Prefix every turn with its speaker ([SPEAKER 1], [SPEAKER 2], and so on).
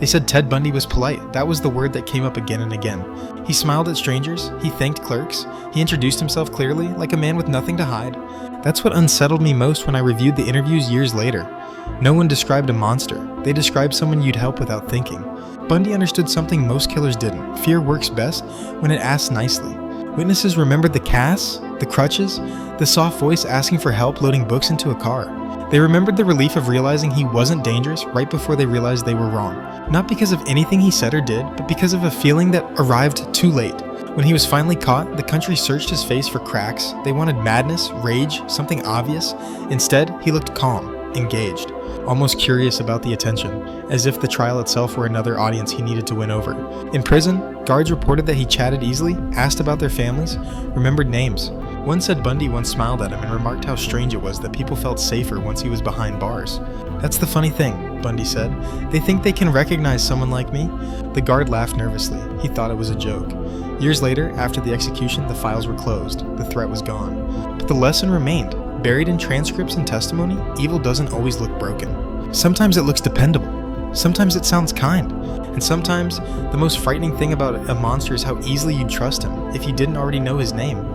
[SPEAKER 1] They said Ted Bundy was polite. That was the word that came up again and again. He smiled at strangers, he thanked clerks, he introduced himself clearly, like a man with nothing to hide. That's what unsettled me most when I reviewed the interviews years later. No one described a monster. They described someone you'd help without thinking. Bundy understood something most killers didn't. Fear works best when it asks nicely. Witnesses remembered the casts, the crutches, the soft voice asking for help loading books into a car. They remembered the relief of realizing he wasn't dangerous right before they realized they were wrong. Not because of anything he said or did, but because of a feeling that arrived too late. When he was finally caught, the country searched his face for cracks. They wanted madness, rage, something obvious. Instead, he looked calm, engaged, almost curious about the attention, as if the trial itself were another audience he needed to win over. In prison, guards reported that he chatted easily, asked about their families, remembered names. One said Bundy once smiled at him and remarked how strange it was that people felt safer once he was behind bars. "That's the funny thing," Bundy said. "They think they can recognize someone like me?" The guard laughed nervously. He thought it was a joke. Years later, after the execution, the files were closed. The threat was gone. But the lesson remained. Buried in transcripts and testimony, evil doesn't always look broken. Sometimes it looks dependable. Sometimes it sounds kind. And sometimes, the most frightening thing about a monster is how easily you'd trust him if you didn't already know his name.